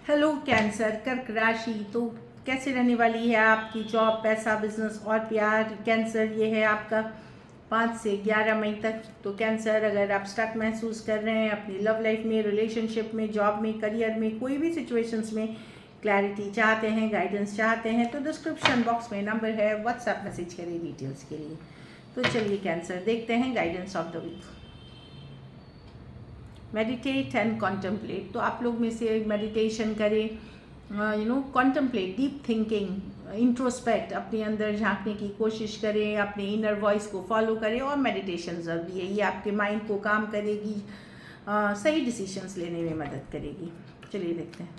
Hello cancer, कर्क राशि। तो कैसे रहने वाली है आपकी जॉब, पैसा, बिजनेस और प्यार। कैंसर ये है आपका 5 से 11 मई तक। तो कैंसर, अगर आप स्टक महसूस कर रहे हैं अपनी लव लाइफ में, रिलेशनशिप में, जॉब में, करियर में, कोई भी सिचुएशंस में क्लैरिटी चाहते हैं, गाइडेंस चाहते हैं, तो डिस्क्रिप्शन बॉक्स में नंबर है, व्हाट्सएप मैसेज करें डिटेल्स के लिए। तो चलिए कैंसर, देखते हैं guidance of the week. Meditate and contemplate. तो आप लोग में से मेडिटेशन करें, कॉन्टम्पलेट, डीप थिंकिंग, इंट्रोस्पेक्ट, अपने अंदर झांकने की कोशिश करें, अपने इनर वॉइस को फॉलो करें। और मेडिटेशन ज़रूरी है, ये आपके माइंड को काम करेगी, सही डिसीजंस लेने में मदद करेगी। चलिए देखते हैं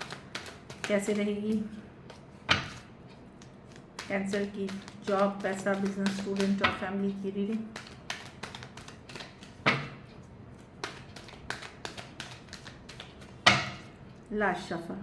कैसे रहेगी कैंसर की जॉब, पैसा, बिजनेस, स्टूडेंट और फैमिली की रीडिंग। Last shuffle.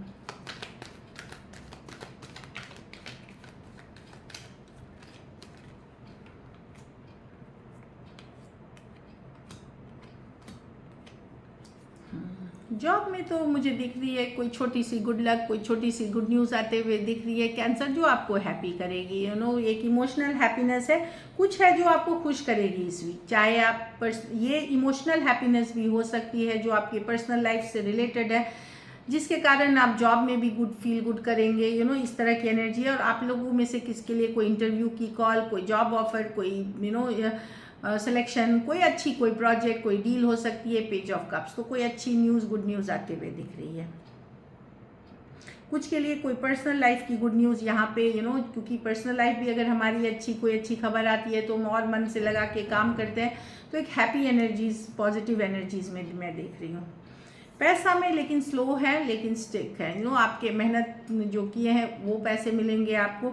जॉब में तो मुझे दिख रही है कोई छोटी सी गुड लक, कोई छोटी सी गुड न्यूज़ आते हुए दिख रही है कैंसर, जो आपको हैप्पी करेगी। एक इमोशनल हैप्पीनेस है, कुछ है जो आपको खुश करेगी इस वीक। चाहे आप ये इमोशनल हैप्पीनेस भी हो सकती है जो आपकी पर्सनल लाइफ से रिलेटेड है, जिसके कारण आप जॉब में भी गुड फील गुड करेंगे। इस तरह की एनर्जी है। और आप लोगों में से किसके लिए कोई इंटरव्यू की कॉल, कोई जॉब ऑफर, कोई सिलेक्शन, कोई प्रोजेक्ट, कोई डील हो सकती है। पेज ऑफ कप्स, तो कोई अच्छी न्यूज़, गुड न्यूज़ आते हुए दिख रही है। कुछ के लिए कोई पर्सनल लाइफ की गुड न्यूज़ यहाँ पे, क्योंकि पर्सनल लाइफ भी अगर हमारी कोई अच्छी खबर आती है तो हम और मन से लगा के काम करते हैं। तो एक हैप्पी एनर्जीज, पॉजिटिव एनर्जीज में मैं देख रही हूँ। पैसा में लेकिन स्लो है, लेकिन स्टिक है। आपके मेहनत जो किए हैं वो पैसे मिलेंगे आपको।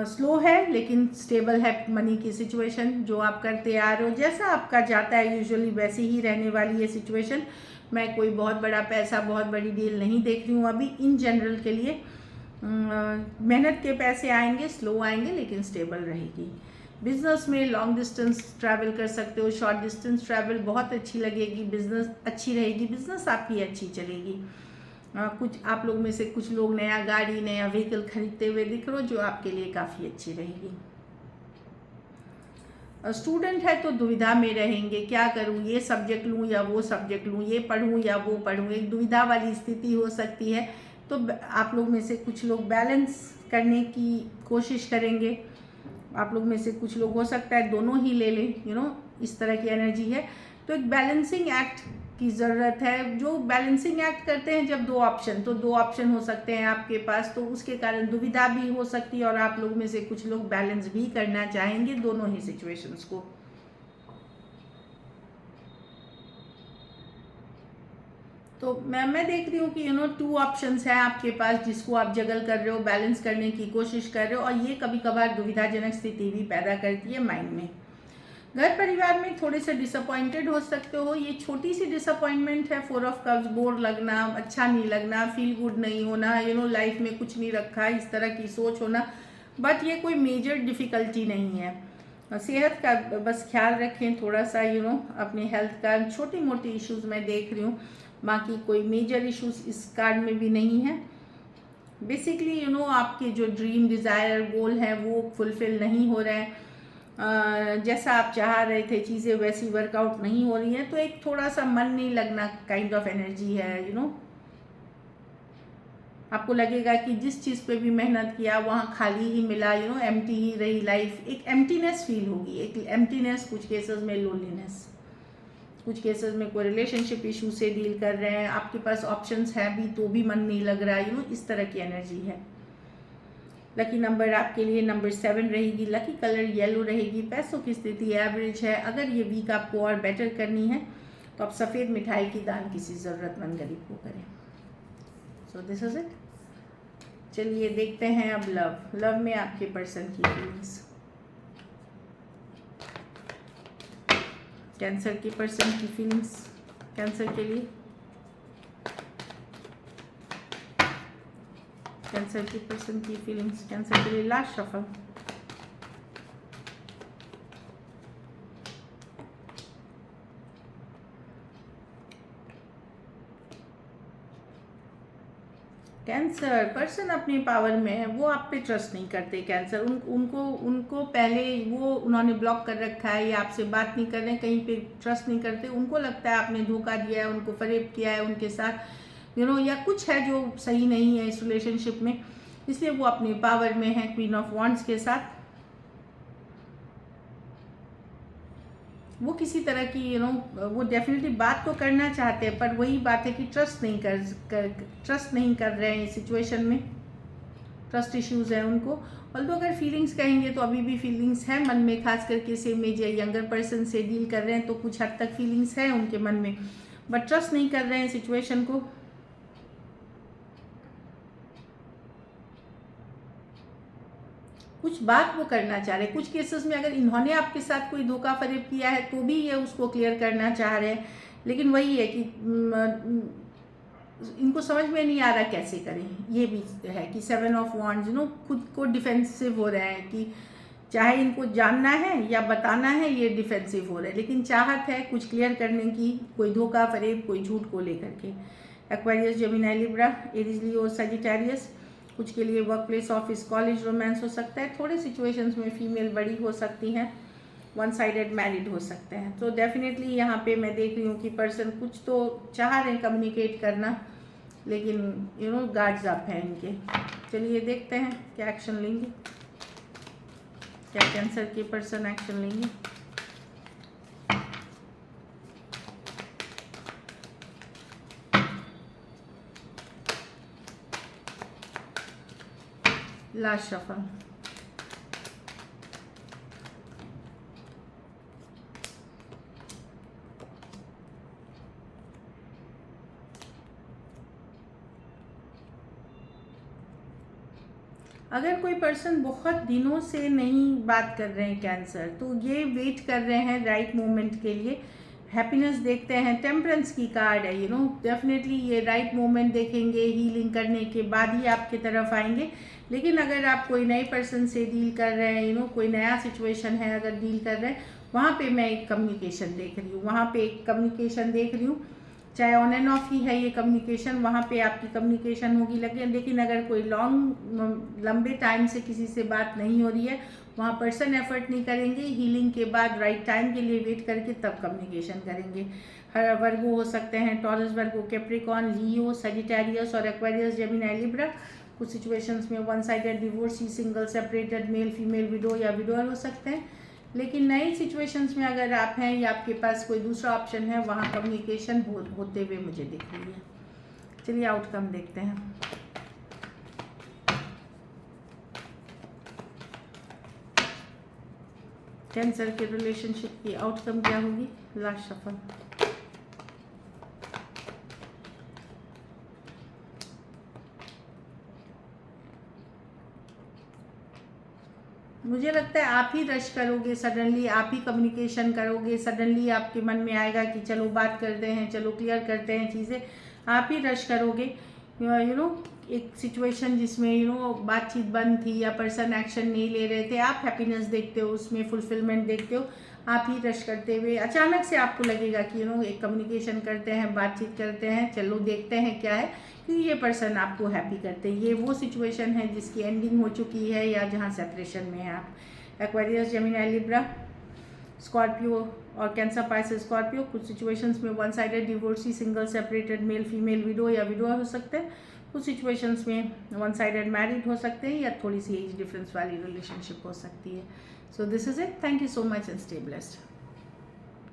स्लो है लेकिन स्टेबल है मनी की सिचुएशन। जो आप करते आ रहे हो, जैसा आपका जाता है यूजुअली वैसे ही रहने वाली है सिचुएशन। मैं कोई बहुत बड़ा पैसा, बहुत बड़ी डील नहीं देख रही हूँ अभी इन जनरल के लिए। मेहनत के पैसे आएंगे, स्लो आएंगे, लेकिन स्टेबल रहेगी। बिजनेस में लॉन्ग डिस्टेंस ट्रैवल कर सकते हो, शॉर्ट डिस्टेंस ट्रैवल बहुत अच्छी लगेगी। बिजनेस अच्छी रहेगी, बिजनेस आपकी अच्छी चलेगी। कुछ आप लोग में से कुछ लोग नया गाड़ी, नया व्हीकल खरीदते हुए दिख रहे हो, जो आपके लिए काफ़ी अच्छी रहेगी। स्टूडेंट है तो दुविधा में रहेंगे, क्या करूं, ये सब्जेक्ट लूं या वो सब्जेक्ट लूं, ये पढ़ूं या वो पढ़ूं, एक दुविधा वाली स्थिति हो सकती है। तो आप लोग में से कुछ लोग बैलेंस करने की कोशिश करेंगे। आप लोग में से कुछ लोग हो सकता है दोनों ही ले लें, इस तरह की एनर्जी है। तो एक बैलेंसिंग एक्ट की ज़रूरत है। जो बैलेंसिंग एक्ट करते हैं जब तो दो ऑप्शन हो सकते हैं आपके पास, तो उसके कारण दुविधा भी हो सकती है। और आप लोग में से कुछ लोग बैलेंस भी करना चाहेंगे दोनों ही सिचुएशंस को। तो मैं देख रही हूँ कि 2 ऑप्शंस हैं आपके पास, जिसको आप जगल कर रहे हो, बैलेंस करने की कोशिश कर रहे हो। और ये कभी कभार दुविधाजनक स्थिति भी पैदा करती है माइंड में। घर परिवार में थोड़े से डिसअपॉइंटेड हो सकते हो। ये छोटी सी डिसअपॉइंटमेंट है। 4 ऑफ कप्स, बोर लगना, अच्छा नहीं लगना, फील गुड नहीं होना, लाइफ में कुछ नहीं रखा, इस तरह की सोच होना। बट ये कोई मेजर डिफ़िकल्टी नहीं है। सेहत का बस ख्याल रखें थोड़ा सा, अपने हेल्थ का। छोटी मोटी इश्यूज़ मैं देख रही हूँ, बाकी कोई मेजर इश्यूज इस कार्ड में भी नहीं है। बेसिकली आपके जो ड्रीम, डिज़ायर, गोल है वो फुलफिल नहीं हो रहे हैं। जैसा आप चाह रहे थे चीज़ें वैसी वर्कआउट नहीं हो रही हैं। तो एक थोड़ा सा मन नहीं लगना काइंड ऑफ एनर्जी है। आपको लगेगा कि जिस चीज़ पे भी मेहनत किया वहाँ खाली ही मिला, एम्प्टी ही रही लाइफ। एक एम्प्टीनेस फील होगी, एक एम्प्टीनेस, कुछ केसेस में लोनलीनेस, कुछ केसेस में कोई रिलेशनशिप इशू से डील कर रहे हैं। आपके पास ऑप्शंस है भी तो भी मन नहीं लग रहा है। इस तरह की एनर्जी है। लकी नंबर आपके लिए नंबर 7 रहेगी। लकी कलर येलो रहेगी। पैसों की स्थिति एवरेज है। अगर ये वीक आपको और बेटर करनी है तो आप सफ़ेद मिठाई की दान किसी ज़रूरतमंद गरीब को करें। So this is it. चलिए देखते हैं अब लव में आपके पर्सन की फीलिंग्स। कैंसर के पर्सन की फीलिंग्स कैंसर के लिए। कैंसर की पर्सन की फीलिंग्स कैंसर के लिए। Last shuffle. कैंसर पर्सन अपने पावर में है, वो आप पे ट्रस्ट नहीं करते। कैंसर उनको उनको पहले वो उन्होंने ब्लॉक कर रखा है या आपसे बात नहीं कर रहे हैं, कहीं पे ट्रस्ट नहीं करते। उनको लगता है आपने धोखा दिया है, उनको फरेब किया है उनके साथ, या कुछ है जो सही नहीं है इस रिलेशनशिप में, इसलिए वो अपने पावर में है क्वीन ऑफ वॉन्ड्स के साथ। वो किसी तरह की वो डेफिनेटली बात तो करना चाहते हैं, पर वही बात है कि ट्रस्ट नहीं कर रहे हैं इस सिचुएशन में। ट्रस्ट इश्यूज है उनको। और तो अगर फीलिंग्स कहेंगे तो अभी भी फीलिंग्स है मन में, खास करके सेम एज या यंगर पर्सन से डील कर रहे हैं तो कुछ हद तक फीलिंग्स है उनके मन में, बट ट्रस्ट नहीं कर रहे हैं सिचुएशन को। कुछ बात वो करना चाह रहे हैं। कुछ केसेस में अगर इन्होंने आपके साथ कोई धोखा फरेब किया है तो भी ये उसको क्लियर करना चाह रहे हैं, लेकिन वही है कि इनको समझ में नहीं आ रहा कैसे करें। ये भी है कि 7 ऑफ वॉन्ड्स खुद को डिफेंसिव हो रहे हैं कि चाहे इनको जानना है या बताना है, ये डिफेंसिव हो रहे हैं, लेकिन चाहत है कुछ क्लियर करने की, कोई धोखा फरेब कोई झूठ को लेकर के। एक्वेरियस, जेमिनी, लिब्रा, एरीज, लियो, सजिटेरियस। कुछ के लिए work place, office, college, romance हो सकता है। थोड़े सिचुएशंस में फीमेल बड़ी हो सकती हैं, वन साइडेड मैरिड हो सकते हैं। तो डेफिनेटली यहाँ पे मैं देख रही हूँ कि पर्सन कुछ तो चाह रहे हैं कम्युनिकेट करना, लेकिन गार्ड्स अप हैं इनके। चलिए देखते हैं क्या एक्शन लेंगे, क्या कैंसर के पर्सन एक्शन लेंगे। Last shuffle. अगर कोई पर्सन बहुत दिनों से नहीं बात कर रहे हैं कैंसर, तो ये वेट कर रहे हैं राइट मोमेंट के लिए। हैप्पीनेस देखते हैं, टेम्परेंस की कार्ड है, डेफिनेटली ये राइट मोमेंट देखेंगे, हीलिंग करने के बाद ही आपके तरफ आएंगे। लेकिन अगर आप कोई नए पर्सन से डील कर रहे हैं, कोई नया सिचुएशन है अगर डील कर रहे हैं, वहाँ पे मैं एक कम्युनिकेशन देख रही हूँ, चाहे ऑन एंड ऑफ ही है ये कम्युनिकेशन, वहाँ पे आपकी कम्युनिकेशन होगी। लेकिन अगर कोई लंबे टाइम से किसी से बात नहीं हो रही है, वहाँ पर्सन एफर्ट नहीं करेंगे, हीलिंग के बाद राइट टाइम के लिए वेट करके तब कम्युनिकेशन करेंगे। हर वर्गो हो सकते हैं, टॉरस, वर्गो, कैप्रिकॉन, लियो, सजिटेरियस और एक्वेरियस, जेमिनी, लिब्रा। कुछ सिचुएशंस में one sided divorcee, single, separated, male female, window या विडोअर हो सकते हैं। लेकिन नई सिचुएशंस में अगर आप हैं या आपके पास कोई दूसरा ऑप्शन है, वहाँ कम्युनिकेशन होते हुए मुझे दिख रही है। चलिए आउटकम देखते हैं। कैंसर के रिलेशनशिप की आउटकम क्या होगी? Last shuffle. मुझे लगता है आप ही रश करोगे, सडनली आप ही कम्युनिकेशन करोगे, सडनली आपके मन में आएगा कि चलो बात करते हैं, चलो क्लियर करते हैं चीज़ें, आप ही रश करोगे। एक सिचुएशन जिसमें बातचीत बंद थी या पर्सन एक्शन नहीं ले रहे थे, आप हैप्पीनेस देखते हो, उसमें फुलफिलमेंट देखते हो, आप ही रश करते हुए अचानक से आपको लगेगा कि एक कम्युनिकेशन करते हैं, बातचीत करते हैं, चलो देखते हैं क्या है, क्योंकि ये पर्सन आपको हैप्पी करते हैं। ये वो सिचुएशन है जिसकी एंडिंग हो चुकी है या जहाँ सेपरेशन में है आप। एक्वेरियस, जेमिनी, लिब्रा, स्कॉर्पियो और कैंसर, पाइसेस, स्कॉर्पियो। कुछ सिचुएशंस में one sided divorcee, single, separated, male female, window या विडोअर हो सकते हैं। कुछ सिचुएशंस में वन साइडेड मैरिड हो सकते हैं या थोड़ी सी एज डिफरेंस वाली रिलेशनशिप हो सकती है। So this is it. Thank you so much and stay blessed.